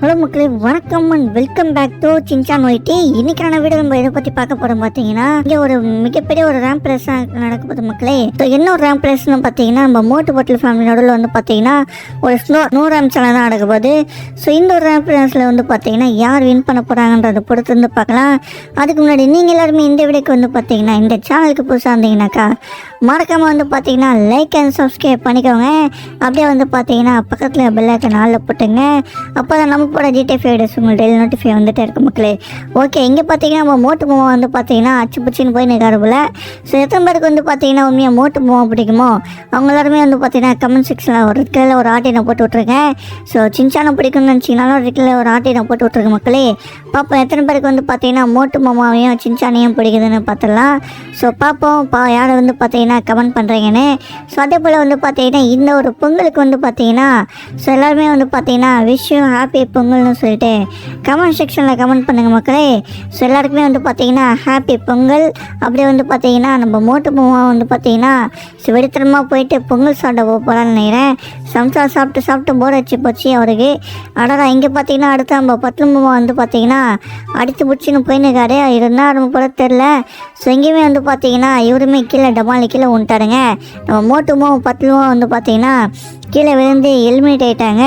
Hello மக்களே, வணக்கம் and welcome back to Shinchan YT. இன்னைக்கான வீடியோ நம்ம எதை பற்றி பார்க்க போகிறோம் பார்த்தீங்கன்னா, இங்கே ஒரு மிகப்பெரிய ஒரு ரேம்ப் ரேஸ் நடக்க போகுது மக்களே. ஸோ என்ன ஒரு ரேம்ப் ரேஸ்னு பார்த்தீங்கன்னா, நம்ம மோட்டு பாட்டில் ஃபேமிலி நடுவில் வந்து பார்த்தீங்கன்னா ஒரு ஸ்னோ ரேம்ப் சேனல் தான் நடக்க போகுது. ஸோ இந்த ஒரு ரேம்ப் ரேஸில் வந்து பார்த்தீங்கன்னா யார் வின் பண்ண போகிறாங்கன்றதை பொறுத்து வந்து பார்க்கலாம். அதுக்கு முன்னாடி நீங்கள் எல்லாருமே இந்த வீடியோக்கு வந்து பார்த்தீங்கன்னா இந்த சேனலுக்கு புதுசாக இருந்தீங்கன்னாக்கா மறக்காமல் வந்து பார்த்தீங்கன்னா லைக் அண்ட் சப்ஸ்கிரைப் பண்ணிக்கோங்க. அப்படியே வந்து பார்த்தீங்கன்னா பக்கத்தில் பெல் ஐக்கான் ஆல்ல போட்டுங்க. அப்போ தான் நம்ம போட ஜிடிஎஃப் வீடியோஸ் உங்களுக்கு டெய்லி நோட்டிஃபை வந்துட்டே இருக்கு மக்களே. ஓகே, இங்கே பார்த்தீங்கன்னா நம்ம மோட்டு மூவா வந்து பார்த்தீங்கன்னா அச்சு பிடிச்சின்னு போய் நிற்காரு போல. ஸோ எத்தனை பேருக்கு வந்து பார்த்தீங்கன்னா உண்மையாக மோட்டு மூவா பிடிக்குமோ அவங்க எல்லாருமே வந்து பார்த்தீங்கன்னா கமெண்ட் செக்ஷனில் ஒரு ரெட்டில் ஒரு ஆட்டினை போட்டு விட்ருக்கேன். ஸோ சின்சானை பிடிக்கும்னு நினச்சிங்கனாலும் ரெட்டில் ஒரு ஆட்டினை போட்டு விட்ருக்கேன் மக்களே. பார்ப்போம் எத்தனை பேருக்கு வந்து பார்த்தீங்கன்னா மோட்டு மாமாவையும் சின்சானையும் பிடிக்குதுன்னு பார்த்துடலாம். ஸோ பார்ப்போம் யாரை வந்து பார்த்தீங்கன்னா கமெண்ட் பண்ணுறீங்கன்னு. ஸோ அதே போல் வந்து பார்த்தீங்கன்னா இந்த ஒரு பொங்கலுக்கு வந்து பார்த்தீங்கன்னா ஸோ எல்லாருமே வந்து பார்த்தீங்கன்னா விஷ் யூ ஹாப்பி பொங்கல்னு சொல்லிட்டு கமெண்ட் செக்ஷனில் கமெண்ட் பண்ணுங்கள் மக்களே. ஸோ எல்லாருக்குமே வந்து பார்த்தீங்கன்னா ஹாப்பி பொங்கல். அப்படியே வந்து பார்த்தீங்கன்னா நம்ம மோட்டு மூவா வந்து பார்த்தீங்கன்னா ஸோ வெடித்தனமாக போயிட்டு பொங்கல் சாப்பிட போகலான்னு நினைக்கிறேன். சம்சா சாப்பிட்டு போர் அடிச்சு போச்சு அவருக்கு. அடடா, இங்கே பார்த்தீங்கன்னா அடுத்து நம்ம பத்து மூவா வந்து பார்த்தீங்கன்னா அடித்து பிடிச்சின்னு போயின்னுக்காரு. இருந்தால் நம்ம போல தெரில. ஸோ எங்கேயுமே வந்து பார்த்தீங்கன்னா இவருமே கீழே டமாலி கீழே வந்துட்டாருங்க. நம்ம மோட்டுமோ பத்துலுமோ வந்து பார்த்தீங்கன்னா கீழே விழுந்து எலிமினேட் ஆகிட்டாங்க.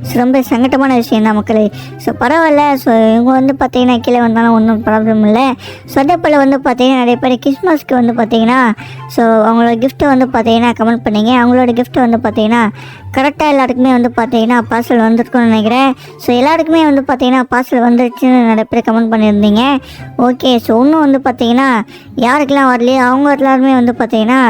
ஸோ ரொம்ப சங்கட்டமான விஷயம் தான் மக்களே. ஸோ பரவாயில்ல. ஸோ இவங்க வந்து பார்த்தீங்கன்னா கீழே வந்தாலும் ஒன்றும் ப்ராப்ளம் இல்லை. ஸோ அதே போல் வந்து பார்த்தீங்கன்னா நிறைய பேர் கிறிஸ்மஸ்க்கு வந்து பார்த்தீங்கன்னா ஸோ அவங்களோட கிஃப்ட்டை வந்து பார்த்தீங்கன்னா கமெண்ட் பண்ணிங்க. அவங்களோட கிஃப்ட்டை வந்து பார்த்தீங்கன்னா கரெக்டாக எல்லாருக்குமே வந்து பார்த்தீங்கன்னா பார்சல் வந்துருக்குன்னு நினைக்கிறேன். ஸோ எல்லாருக்குமே வந்து பார்த்தீங்கன்னா பார்சல் வந்துருச்சுன்னு நிறைய பேர் கமெண்ட் பண்ணியிருந்தீங்க. ஓகே, ஸோ இன்னும் வந்து பார்த்தீங்கன்னா யாருக்கெல்லாம் வரலையோ அவங்க எல்லாருமே வந்து பார்த்தீங்கன்னா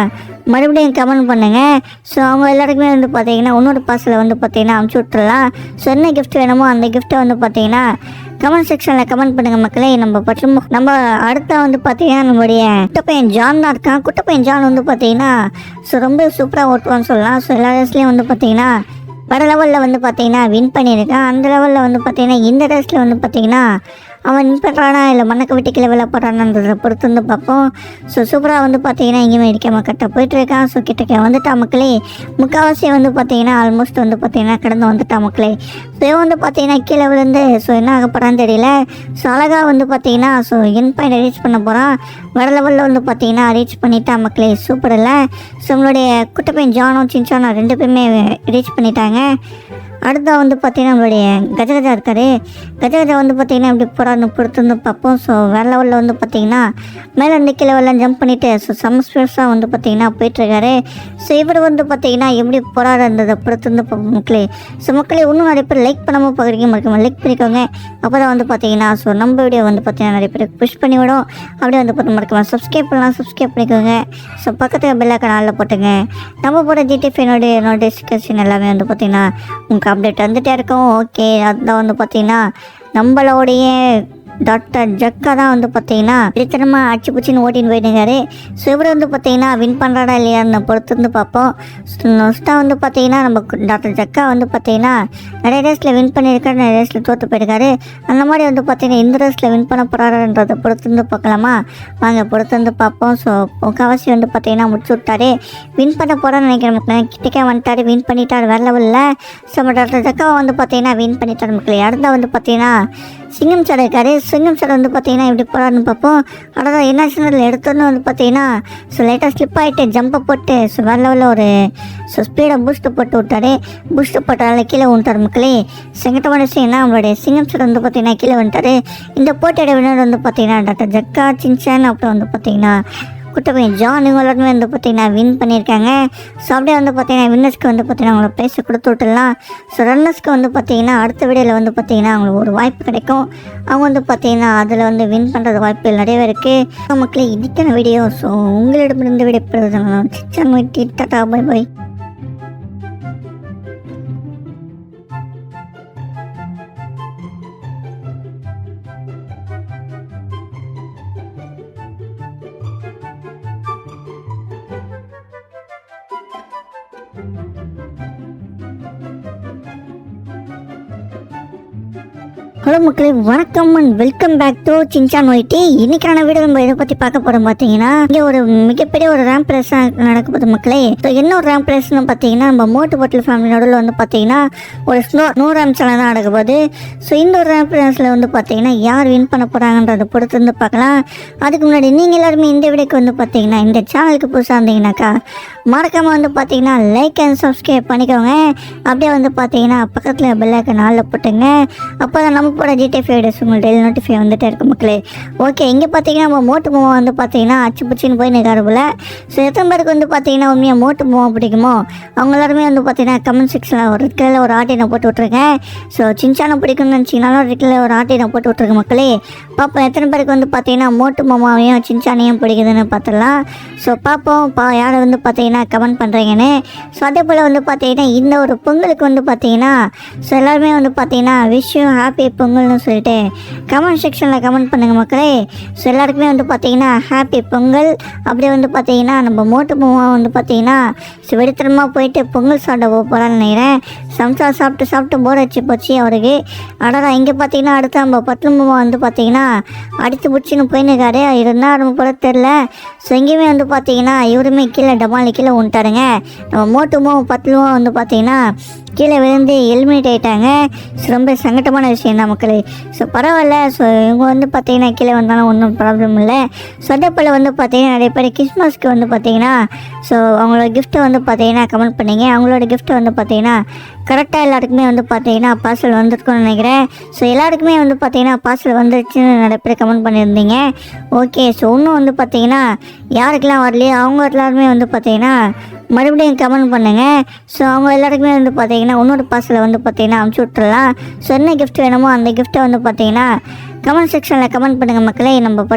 மறுபடியும் கமெண்ட் பண்ணுங்கள். ஸோ அவங்க எல்லாருக்குமே வந்து பார்த்தீங்கன்னா இன்னொரு பார்சலை வந்து பார்த்தீங்கன்னா அமுச்சு விட்டுறலாம். ஸோ என்ன கிஃப்ட் வேணுமோ அந்த கிஃப்ட்டை வந்து பார்த்தீங்கன்னா கமெண்ட் செக்ஷனில் கமெண்ட் பண்ணுங்கள் மக்களே. நம்ம அடுத்த வந்து பார்த்தீங்கன்னா நம்மளுடைய குட்டப்பையன் ஜான் தான் இருக்கான். குட்டப்பையன் ஜான் வந்து பார்த்தீங்கன்னா ஸோ ரொம்ப சூப்பராக ஓட்டுவான்னு சொல்லலாம். ஸோ எல்லா ரேஸ்லேயும் வந்து பார்த்தீங்கன்னா வர லெவலில் வந்து பார்த்தீங்கன்னா வின் பண்ணியிருக்கான். அந்த லெவலில் வந்து பார்த்தீங்கன்னா இந்த ரேஸில் வந்து பார்த்தீங்கன்னா அவன் வின் பண்ணுறானா இல்லை மண்ணக்க விட்டு லெவலில் போடுறானன்றதை பொறுத்து வந்து பார்ப்போம். ஸோ சூப்பராக வந்து பார்த்தீங்கன்னா இங்கேயுமே இடிக்காம கரெக்டாக போயிட்டுருக்கான். ஸோ கிட்டக்க வந்துட்டா மக்களே. முக்கால்வாசி வந்து பார்த்தீங்கன்னா ஆல்மோஸ்ட் வந்து பார்த்தீங்கன்னா கடந்து வந்துட்டா மக்களே. ஸோ வந்து பார்த்தீங்கன்னா கீழே விழுந்து ஸோ என்ன ஆக போகிறான்னு தெரியல. ஸோ அழகாக வந்து பார்த்தீங்கன்னா ஸோ என் பாயிண்ட் ரீச் பண்ண போகிறான். வர லெவலில் வந்து பார்த்தீங்கன்னா ரீச் பண்ணிட்டா மக்களே. சூப்பர் இல்லை. ஸோ நம்மளுடைய குட்டப்பையன் ஜானும் சின்சானும் ரெண்டு பேருமே ரீச் பண்ணிட்டாங்க. அடுத்தா வந்து பார்த்தீங்கன்னா நம்மளுடைய கஜகஜா இருக்கார். கஜகஜா வந்து பார்த்தீங்கன்னா இப்படி போகிறான்னு பொறுத்து வந்து பார்ப்போம். ஸோ வேறு லெவலில் வந்து பார்த்தீங்கன்னா மேலே இருந்து கீழே லெவலில் ஜம்ப் பண்ணிவிட்டு ஸோ செம்ம ஸ்பீட்ஸாக வந்து பார்த்தீங்கன்னா போயிட்டுருக்காரு. ஸோ இவர் வந்து பார்த்தீங்கன்னா எப்படி போகிறாருன்றதை பொறுத்து வந்து மக்களே. ஸோ மக்களே இன்னும் நிறைய பேர் லைக் பண்ணாமல் பார்க்குறீங்க, மறக்காம லைக் பண்ணிக்கோங்க. அப்போ தான் வந்து பார்த்தீங்கன்னா ஸோ நம்ம வீடியோ வந்து பார்த்தீங்கன்னா நிறைய பேருக்கு புஷ் பண்ணி விடும். அப்படியே வந்து பார்த்து மறக்காம சப்ஸ்கிரைப் பண்ணலாம், சப்ஸ்கிரைப் பண்ணிக்கோங்க. ஸோ பக்கத்தில் பெல் ஐக்கான் ஆல்ல போட்டுங்க. நம்ம போட ஜிடிஎஃப் நோட்டிஃபிகேஷன் எல்லாமே வந்து பார்த்தீங்கன்னா உங்களுக்கு அப்டேட் வந்துகிட்டே இருக்கும். ஓகே, அதுதான் வந்து பார்த்தீங்கன்னா நம்மளோடைய டாக்டர் ஜக்கா தான் வந்து பார்த்தீங்கன்னா இத்தனமாக அச்சு பிடிச்சின்னு ஓட்டின்னு போயிட்டுருக்காரு. ஸோ இவர் வந்து பார்த்தீங்கன்னா வின் பண்ணுறாடா இல்லையான்னு பொறுத்து வந்து பார்ப்போம். நொஸ்ட்டாக வந்து பார்த்தீங்கன்னா நம்ம டாக்டர் ஜக்கா வந்து பார்த்தீங்கன்னா நிறைய ரேஸில் வின் பண்ணியிருக்காரு, நிறைய ரேஸில் தோற்று போயிருக்காரு. அந்த மாதிரி வந்து பார்த்தீங்கன்னா இந்த ரேஸில் வின் பண்ண போகிறாருன்றதை பொறுத்து வந்து பார்க்கலாமா? வாங்க பொறுத்து வந்து பார்ப்போம். ஸோ முக்கால்வாசி வந்து பார்த்தீங்கன்னா முடிச்சு விட்டாரு. வின் பண்ண போகிறான்னு நினைக்கிறேன். கிட்டக்கே வந்துட்டாரு, வின் பண்ணிட்டார் வேறு லெவலில். ஸோ நம்ம டாக்டர் ஜக்காவை வந்து பார்த்தீங்கன்னா வின் பண்ணிட்டார் மக்களே. அடுத்த வந்து பார்த்தீங்கன்னா சிங்கம் சார் இருக்காரு. சிங்கம் சார் வந்து பார்த்தீங்கன்னா எப்படி போகிறாருன்னு பார்ப்போம். அதான் என்ன சின்னதில் எடுத்தோன்னு வந்து பார்த்தீங்கன்னா ஸோ லைட்டாக ஸ்லிப் ஆகிட்டு ஜம்பை போட்டு ஸோ வேறு லெவலில் ஒரு ஸோ ஸ்பீடை பூஸ்ட்டு போட்டு விட்டாரு. பூஸ்ட்டு போட்டால கீழே வந்துட்டார் மக்களே. செங்கட்டமான விஷயம்னா நம்மளுடைய சிங்கம் சார் வந்து பார்த்தீங்கன்னா கீழே வந்துட்டார். இந்த போட்டியோட வினர் வந்து பார்த்தீங்கன்னா டாக்டர் ஜக்கா, சின்சான், அப்புறம் வந்து பார்த்தீங்கன்னா குட்டப்பையன் ஜான் இவங்க எல்லாருமே வந்து பார்த்தீங்கன்னா வின் பண்ணியிருக்காங்க. ஸோ அப்படியே வந்து பார்த்தீங்கன்னா வின்னர்ஸ்க்கு வந்து பார்த்தீங்கன்னா அவங்கள ப்ரைஸை கொடுத்து விட்டுடலாம். ஸோ ரன்னர்ஸ்க்கு வந்து பார்த்தீங்கன்னா அடுத்த வீடியோவில் வந்து பார்த்தீங்கன்னா அவங்களுக்கு ஒரு வாய்ப்பு கிடைக்கும். அவங்க வந்து பார்த்தீங்கன்னா அதில் வந்து வின் பண்ணுறது வாய்ப்புகள் நிறையவே இருக்குது. மக்களே இதுக்கான வீடியோ. ஸோ உங்களிடமிருந்து விடைபெறுவது டாடா பை பை. ஹலோ மக்களே, வணக்கம் and welcome back to Shinchan YT. இன்னைக்கான வீடியோ நம்ம இதை பற்றி பார்க்க போகிறோம். பார்த்தீங்கன்னா இங்கே ஒரு மிகப்பெரிய ஒரு ரேம்ப் ரேஸ் நடக்க போகுது மக்களே. ஸோ என்ன ஒரு ரேம்ப் ரேஸ்னு பார்த்தீங்கன்னா நம்ம மோட்டு பாட்டில் ஃபேமிலி நடுவில் வந்து பார்த்தீங்கன்னா ஒரு ஸ்னோ ரேம்ப்ஸ் எல்லாம் தான் நடக்க போகுது. ஸோ இந்த ஒரு ரேம்ப் ரேஸில் வந்து பார்த்தீங்கன்னா யார் வின் பண்ண போகிறாங்கன்றதை பொறுத்து வந்து பார்க்கலாம். அதுக்கு முன்னாடி நீங்கள் எல்லாருமே இந்த வீடியோக்கு வந்து பார்த்தீங்கன்னா இந்த சேனலுக்கு புதுசாக இருந்தீங்கன்னாக்கா மறக்காமல் வந்து பார்த்தீங்கன்னா லைக் அண்ட் சப்ஸ்கிரைப் பண்ணிக்கோங்க. அப்படியே வந்து பார்த்தீங்கன்னா பக்கத்தில் பெல் ஐக்கான் ஆல்ல போட்டுங்க. அப்போ தான் நம்ம போட ஜிடிஎஃப் வீடியோஸ் உங்களுக்கு டெய்லி நோட்டிஃபை வந்துட்டே இருக்கும் மக்களே. ஓகே, இங்கே பார்த்தீங்கன்னா நம்ம மோட்டு மூவா வந்து பார்த்தீங்கன்னா அச்சு பிடிச்சின்னு போய் நிற்காரு போல. ஸோ எத்தனை பேருக்கு வந்து பார்த்தீங்கன்னா உண்மையாக மோட்டு மூவா பிடிக்குமோ அவங்க எல்லாருமே வந்து பார்த்தீங்கன்னா கமெண்ட் செக்ஷனில் ஒரு ரெட்டில் ஒரு ஆட்டினை போட்டு விட்ருக்கேன். ஸோ சின்சானை பிடிக்கும்னு நினச்சிங்கனாலும் ரெட்டில் ஒரு ஆட்டினை போட்டு விட்ருக்கேன் மக்களே. பார்ப்போம் எத்தனை பேருக்கு வந்து பார்த்தீங்கன்னா மோட்டு மாமாவையும் சின்சானையும் பிடிக்குதுன்னு பார்த்துடலாம். ஸோ பார்ப்போம் யாரை வந்து பார்த்தீங்கன்னா கமெண்ட் பண்ணுறீங்கன்னு. ஸோ அதே போல் வந்து பார்த்தீங்கன்னா இந்த ஒரு பொங்கலுக்கு வந்து பார்த்தீங்கன்னா ஸோ எல்லாருமே வந்து பார்த்தீங்கன்னா விஷ் யூ ஹாப்பி பொங்கல்னு சொல்லிட்டு கமெண்ட் செக்ஷனில் கமெண்ட் பண்ணுங்கள் மக்களே. ஸோ எல்லாருக்குமே வந்து பார்த்தீங்கன்னா ஹாப்பி பொங்கல். அப்படியே வந்து பார்த்தீங்கன்னா நம்ம மோட்டு மாமா வந்து பார்த்தீங்கன்னா ஸோ வெடித்தனமாக போயிட்டு பொங்கல் சாப்பிட போகிறான்னு நினைக்கிறேன். சம்சா சாப்பிட்டு போர் வச்சு போச்சு அவருக்கு. அடடா, இங்கே பார்த்தீங்கன்னா அடுத்து நம்ம பத்து மாமா வந்து பார்த்தீங்கன்னா அடித்து பிடிச்சின்னு போயின்னுக்காரு. இருந்தால் ரொம்ப போல தெரில. ஸோ எங்கேயுமே வந்து பார்த்தீங்கன்னா இவருமே கீழே டமாலி கீழே வந்துட்டாருங்க. நம்ம மோட்டுமோ பத்துலுமோ வந்து பார்த்தீங்கன்னா கீழே விழுந்து எலிமினேட் ஆகிட்டாங்க. ஸோ ரொம்ப சங்கட்டமான விஷயம் தான் மக்களே. ஸோ பரவாயில்ல. ஸோ இவங்க வந்து பார்த்தீங்கன்னா கீழே வந்தாலும் ஒன்றும் ப்ராப்ளம் இல்லை. ஸோ அதே போல் வந்து பார்த்தீங்கன்னா நிறைய பேர் கிறிஸ்மஸ்க்கு வந்து பார்த்தீங்கன்னா ஸோ அவங்களோட கிஃப்ட்டை வந்து பார்த்தீங்கன்னா கமெண்ட் பண்ணிங்க. அவங்களோட கிஃப்ட்டை வந்து பார்த்தீங்கன்னா கரெக்டாக எல்லாருக்குமே வந்து பார்த்தீங்கன்னா பார்சல் வந்துருக்குன்னு நினைக்கிறேன். ஸோ எல்லாருக்குமே வந்து பார்த்தீங்கன்னா பார்சல் வந்துருச்சுன்னு நிறைய பேர் கமெண்ட் பண்ணியிருந்தீங்க. ஓகே, ஸோ இன்னும் வந்து பார்த்தீங்கன்னா யாருக்கெல்லாம் வரலையோ அவங்க எல்லாருமே வந்து பார்த்தீங்கன்னா மறுபடியும் கமெண்ட் பண்ணுங்கள். ஸோ அவங்க எல்லாருக்குமே வந்து பார்த்தீங்கன்னா இன்னொரு பார்சலை வந்து பார்த்தீங்கன்னா அனுப்பிச்சி விட்டுறலாம். ஸோ என்ன கிஃப்ட் வேணுமோ அந்த கிஃப்ட்டை வந்து பார்த்தீங்கன்னா கமெண்ட் செக்ஷனில் கமெண்ட் பண்ணுங்கள் மக்களே.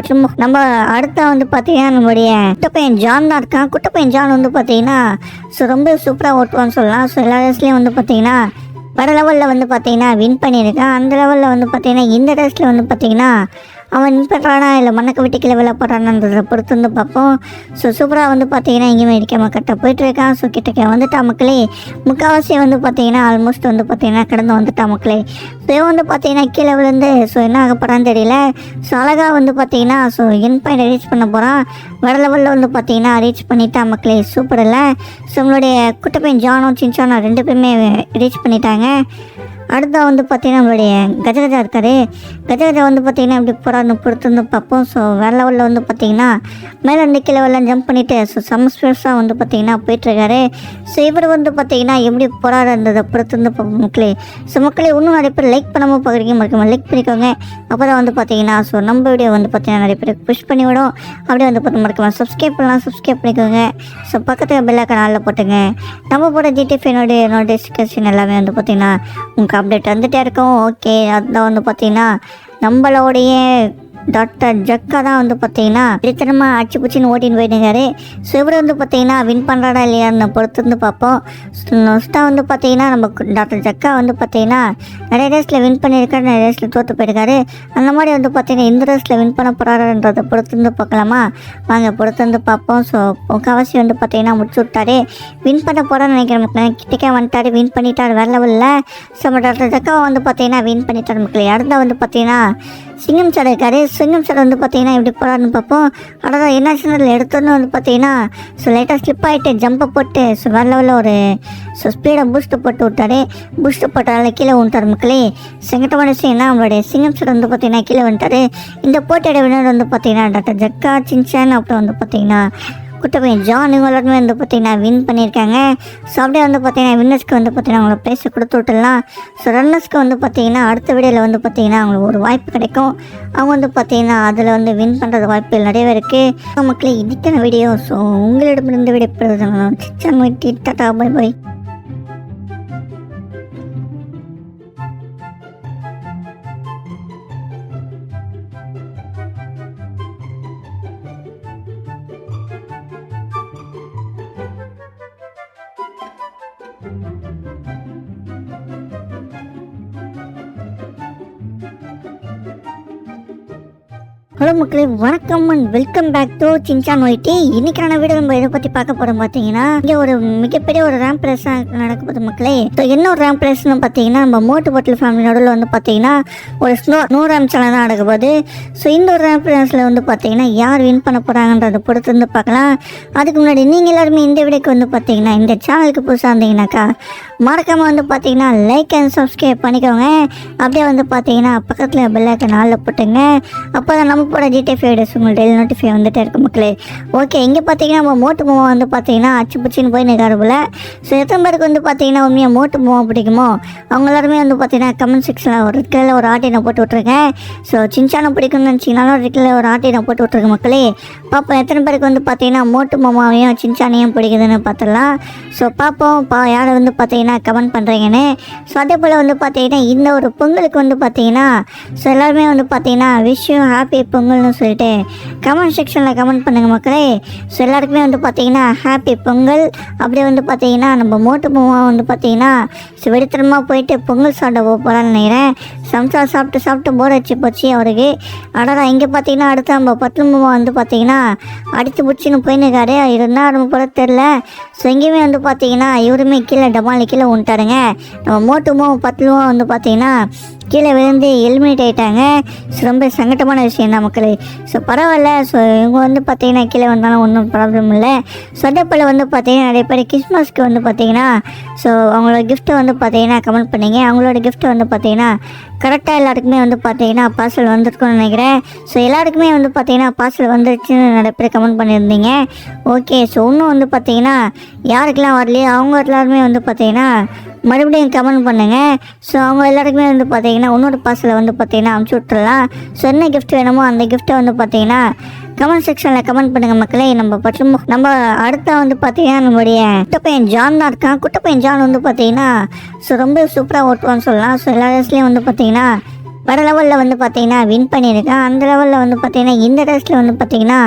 நம்ம அடுத்த வந்து பார்த்தீங்கன்னா நம்மளுடைய குட்டப்பையன் ஜான் தான் இருக்கான். குட்டப்பையன் ஜான் வந்து பார்த்தீங்கன்னா ஸோ ரொம்ப சூப்பராக ஓட்டுவான்னு சொல்லலாம். ஸோ எல்லா ரேஸ்லேயும் வந்து பார்த்தீங்கன்னா வர லெவலில் வந்து பார்த்தீங்கன்னா வின் பண்ணியிருக்கான். அந்த லெவலில் வந்து பார்த்தீங்கன்னா இந்த ரேஸில் வந்து பார்த்தீங்கன்னா அவன் வின் பண்ணுறானா இல்லை மண்ணக்க விட்டு கீழே விழ போடுறானன்றதை பொறுத்து வந்து பார்ப்போம். ஸோ சூப்பராக வந்து பார்த்தீங்கன்னா இங்கேயுமே இடிக்காமல் கரெக்டாக போயிட்டுருக்கான். ஸோ கிட்டக்க வந்துட்டா மக்களே. முக்கால்வாசி வந்து பார்த்தீங்கன்னா ஆல்மோஸ்ட் வந்து பார்த்தீங்கன்னா கடந்து வந்துட்டா மக்களே. ஸோ வந்து பார்த்தீங்கன்னா கீழே விழுந்து ஸோ என்ன ஆக போகிறான்னு தெரியல. ஸோ அழகாக வந்து பார்த்தீங்கன்னா ஸோ என் பாயிண்ட் ரீச் பண்ண போகிறான். வர லெவலில் வந்து பார்த்தீங்கன்னா ரீச் பண்ணிட்டா மக்களே. சூப்பர் இல்லை. ஸோ நம்மளுடைய குட்டப்பையன் ஜானும் சின்சானோ ரெண்டு பேருமே ரீச் பண்ணிட்டாங்க. அடுத்த வந்து பார்த்தீங்கன்னா நம்மளுடைய கஜகஜா இருக்கார். கஜகஜா வந்து பார்த்தீங்கன்னா இப்படி போகிறான்னு பொறுத்து வந்து பார்ப்போம். ஸோ வேறு லெவலில் வந்து பார்த்தீங்கன்னா மேலே இருந்து கீழே வெள்ளம் ஜம்ப் பண்ணிவிட்டு ஸோ சம்ஸ்பெர்ஸாக வந்து பார்த்தீங்கன்னா போயிட்டுருக்காரு. ஸோ இவர் வந்து பார்த்தீங்கன்னா எப்படி போகிறாருன்றதை பொறுத்து வந்து பார்ப்போம் மக்களே. ஸோ மக்களே இன்னும் நிறைய பேர் லைக் பண்ணாமல் பார்க்குறீங்க, மறக்காமல் லைக் பண்ணிக்கோங்க. அப்போ தான் வந்து பார்த்தீங்கன்னா ஸோ நம்ம வீடியோ வந்து பார்த்தீங்கன்னா நிறைய பேருக்கு புஷ் பண்ணி விடும். அப்படியே வந்து பார்த்து மறக்காமல் சப்ஸ்கிரைப் பண்ணலாம், சப்ஸ்கிரைப் பண்ணிக்கோங்க. ஸோ பக்கத்தில் பெல் ஐக்கான் ஆல்ல போட்டுங்க. நம்ம போட ஜிடிஎஃப்னுடைய நோட்டிஃபிகேஷன் எல்லாமே வந்து பார்த்தீங்கன்னா உங்களுக்கு அப்டேட் வந்துகிட்டே இருக்கும். ஓகே, அதுதான் வந்து பார்த்தீங்கன்னா நம்மளோடைய டாக்டர் ஜக்கா தான் வந்து பார்த்தீங்கன்னா திருத்தனமாக அச்சு பிடிச்சின்னு ஓட்டின்னு போயிட்டுருக்காரு. ஸோ இவர் வந்து பார்த்தீங்கன்னா வின் பண்ணுறாடா இல்லையான்னு பொறுத்து வந்து பார்ப்போம். நொஸ்ட்டாக வந்து பார்த்தீங்கன்னா நம்ம டாக்டர் ஜக்கா வந்து பார்த்தீங்கன்னா நிறைய ரேஸில் வின் பண்ணியிருக்காரு, நிறைய ரேஸில் தோற்று போயிருக்காரு. அந்த மாதிரி வந்து பார்த்தீங்கன்னா இந்த ரேஸில் வின் பண்ண போகிறாருன்றதை பொறுத்து வந்து பார்க்கலாமா? வாங்க பொறுத்து வந்து பார்ப்போம். ஸோ முக்கால்வாசி வந்து பார்த்தீங்கன்னா முடிச்சு விட்டாரு. வின் பண்ண போகிறான்னு நினைக்கிறேன். கிட்டக்கே வந்துட்டார், வின் பண்ணிட்டார் வேறு லெவலில். ஸோ நம்ம டாக்டர் ஜக்காவை வந்து பார்த்தீங்கன்னா வின் பண்ணிட்டார் மக்களே. அடுத்த வந்து பார்த்தீங்கன்னா சிங்கம் சார் இருக்காரு. சிங்கம் சார் வந்து பார்த்தீங்கன்னா இப்படி போகிறாருன்னு பார்ப்போம். அதான் என்ன சேனலில் எடுத்தோன்னு வந்து பார்த்தீங்கன்னா ஸோ லைட்டாக ஸ்லிப் ஆகிட்டு ஜம்பை போட்டு ஸோ வேறு லெவலில் ஒரு ஸோ ஸ்பீடை பூஸ்ட்டு போட்டு விட்டாரு. பூஸ்ட்டு போட்டால கீழே வந்துட்டார் மக்களே. செங்கட்டமான விஷயம்னா நம்மளுடைய சிங்கம் சார் வந்து பார்த்தீங்கன்னா கீழே வந்துட்டார். இந்த போட்டியோட வினர் வந்து பார்த்தீங்கன்னா டாக்டர் ஜக்கா, சின்சான், அப்புறம் வந்து பார்த்தீங்கன்னா குட்டப்பையன் ஜான் இவங்க எல்லாருமே வந்து பார்த்தீங்கன்னா வின் பண்ணியிருக்காங்க. ஸோ அப்படியே வந்து பார்த்தீங்கன்னா வின்னர்ஸ்க்கு வந்து பார்த்தீங்கன்னா அவங்கள ப்ரைஸை கொடுத்து விட்டுடலாம். ஸோ ரன்னர்ஸ்க்கு வந்து பார்த்தீங்கன்னா அடுத்த வீடியோவில் வந்து பார்த்தீங்கன்னா அவங்களுக்கு ஒரு வாய்ப்பு கிடைக்கும். அவங்க வந்து பார்த்தீங்கன்னா அதில் வந்து வின் பண்ணுறது வாய்ப்புகள் நிறையவே இருக்குது. மக்களே இதுக்கான வீடியோ. ஸோ உங்களிடமிருந்து வீடியோ பெறுவதனால Shinchan YT tata bye bye. Hello மக்களே, வணக்கம் and welcome back to Shinchan YT. இன்னைக்கான வீடியோ நம்ம எதை பற்றி பார்க்க போகிறோம் பார்த்தீங்கன்னா, இங்கே ஒரு மிகப்பெரிய ஒரு ரேம்ப் ரேஸ் நடக்க போகுது மக்களே. ஸோ என்ன ஒரு ரேம்ப் ரேஸ்னு பார்த்தீங்கன்னா, நம்ம மோட்டு பாட்டில் ஃபேமிலி நடுவில் வந்து பார்த்தீங்கன்னா ஒரு ஸ்னோ ரேம்ப் சேனல் தான் நடக்க போகுது. ஸோ இந்த ஒரு ரேம்ப் ரேஸில் வந்து பார்த்தீங்கன்னா யார் வின் பண்ண போகிறாங்கன்றதை பொறுத்து வந்து பார்க்கலாம். அதுக்கு முன்னாடி நீங்கள் எல்லாருமே இந்த வீடியோக்கு வந்து பார்த்தீங்கன்னா இந்த சேனலுக்கு புதுசாக இருந்தீங்கன்னாக்கா மறக்காமல் வந்து பார்த்தீங்கன்னா லைக் அண்ட் சப்ஸ்கிரைப் பண்ணிக்கோங்க. அப்படியே வந்து பார்த்தீங்கன்னா பக்கத்தில் பெல் ஐக்கான் ஆல்ல போட்டுங்க. அப்போ தான் நம்ம போட ஜிடிஎஃப் வீடியோஸ் உங்களுக்கு டெய்லி நோட்டிஃபை வந்துட்டே இருக்கும் மக்களே. ஓகே, இங்கே பார்த்தீங்கன்னா நம்ம மோட்டு மூவா வந்து பார்த்தீங்கன்னா அச்சு பிடிச்சின்னு போய் நிற்காரு போல. ஸோ எத்தனை பேருக்கு வந்து பார்த்தீங்கன்னா உண்மையாக மோட்டு மூவா பிடிக்குமோ அவங்க எல்லாருமே வந்து பார்த்தீங்கன்னா கமெண்ட் செக்ஷனில் ஒரு ரெட்டில் ஒரு ஆட்டினை போட்டு விட்ருக்கேன். ஸோ சின்சானை பிடிக்கும்னு நினச்சிங்கனாலும் ரெட்டில் ஒரு ஆட்டினை போட்டு விட்ருக்கேன் மக்களே. பார்ப்போம் எத்தனை பேருக்கு வந்து பார்த்தீங்கன்னா மோட்டு மூவாவையும் சின்சானையும் பிடிக்குதுன்னு பார்த்துடலாம். ஸோ பார்ப்போம் யாரை வந்து பார்த்தீங்கன்னா கமெண்ட் பண்ணுறீங்கன்னு. ஸோ அதே போல் வந்து பார்த்தீங்கன்னா இந்த ஒரு பொங்கலுக்கு வந்து பார்த்தீங்கன்னா ஸோ எல்லாருமே வந்து பார்த்தீங்கன்னா விஷ் யூ ஹாப்பி பொங்கல்னு சொல்லிட்டு கமெண்ட் செக்ஷனில் கமெண்ட் பண்ணுங்கள் மக்களே. ஸோ எல்லாருக்குமே வந்து பார்த்தீங்கன்னா ஹாப்பி பொங்கல். அப்படியே வந்து பார்த்தீங்கன்னா நம்ம மோட்டு மூவா வந்து பார்த்தீங்கன்னா ஸோ வெடித்தனமாக போயிட்டு பொங்கல் சாப்பிட போகலான்னு நினைக்கிறேன். சம்சா சாப்பிட்டு போர் அடிச்சு போச்சு அவருக்கு. அடடா, இங்கே பார்த்தீங்கன்னா அடுத்து நம்ம பத்து மூவா வந்து பார்த்தீங்கன்னா அடித்து பிடிச்சின்னு போயின்னுக்காரு. இருந்தால் ரொம்ப போல தெரில. ஸோ எங்கேயுமே வந்து பார்த்தீங்கன்னா இவருமே கீழே டமாலி கீழே வந்துட்டாருங்க. நம்ம மோட்டு மூவா பத்துலுவா வந்து பார்த்தீங்கன்னா கீழே விழுந்து எலிமினேட் ஆகிட்டாங்க. ஸோ ரொம்ப சங்கட்டமான விஷயம் தான் மக்களே. ஸோ பரவாயில்ல. ஸோ இவங்க வந்து பார்த்தீங்கன்னா கீழே வந்தாலும் ஒன்றும் ப்ராப்ளம் இல்லை. ஸோ அதே போல் வந்து பார்த்தீங்கன்னா நிறைய பேர் கிறிஸ்மஸ்க்கு வந்து பார்த்தீங்கன்னா ஸோ அவங்களோட கிஃப்ட்டை வந்து பார்த்தீங்கன்னா கமெண்ட் பண்ணிங்க. அவங்களோட கிஃப்ட்டை வந்து பார்த்தீங்கன்னா கரெக்டாக எல்லாருக்குமே வந்து பார்த்தீங்கன்னா பார்சல் வந்துருக்குன்னு நினைக்கிறேன். ஸோ எல்லாருக்குமே வந்து பார்த்தீங்கன்னா பார்சல் வந்துருச்சுன்னு நிறைய பேர் கமெண்ட் பண்ணியிருந்தீங்க. ஓகே, ஸோ இன்னும் வந்து பார்த்தீங்கன்னா யாருக்கெல்லாம் வரலையோ அவங்க எல்லாருமே வந்து பார்த்தீங்கன்னா மறுபடியும் கமெண்ட் பண்ணுங்கள். ஸோ அவங்க எல்லாருக்குமே வந்து பார்த்தீங்கன்னா இன்னொரு பார்சலை வந்து பார்த்தீங்கன்னா அமுச்சு விட்டுறலாம். ஸோ என்ன கிஃப்ட் வேணுமோ அந்த கிஃப்ட்டை வந்து பார்த்தீங்கன்னா கமெண்ட் செக்ஷனில் கமெண்ட் பண்ணுங்கள் மக்களே. நம்ம அடுத்த வந்து பார்த்தீங்கன்னா நம்மளுடைய குட்டப்பையன் ஜான் தான் இருக்கான். குட்டப்பையன் ஜான் வந்து பார்த்தீங்கன்னா ஸோ ரொம்ப சூப்பராக ஓட்டுவான்னு சொல்லலாம். ஸோ எல்லா ரேஸ்லேயும் வந்து பார்த்தீங்கன்னா வர லெவலில் வந்து பார்த்தீங்கன்னா வின் பண்ணியிருக்கான். அந்த லெவலில் வந்து பார்த்தீங்கன்னா இந்த ரேஸில் வந்து பார்த்தீங்கன்னா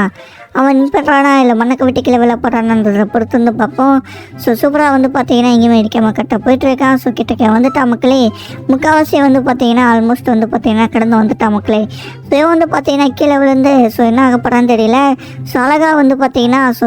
அவன் வின் பண்ணுறானா இல்லை மண்ணக்க விட்டு கீழே விழ போடுறானன்றதை பொறுத்து வந்து பார்ப்போம். ஸோ சூப்பராக வந்து பார்த்தீங்கன்னா இங்கேயுமே இருக்காமல் கரெக்டாக போயிட்டுருக்கான். ஸோ கிட்டக்க வந்துட்டா மக்களே. முக்கால்வாசி வந்து பார்த்தீங்கன்னா ஆல்மோஸ்ட் வந்து பார்த்தீங்கன்னா கடந்து வந்துட்டா மக்களே. ஸோ வந்து பார்த்தீங்கன்னா கீழே விழுந்து ஸோ என்ன ஆக போகிறான்னு தெரியல. ஸோ அழகாக வந்து பார்த்தீங்கன்னா ஸோ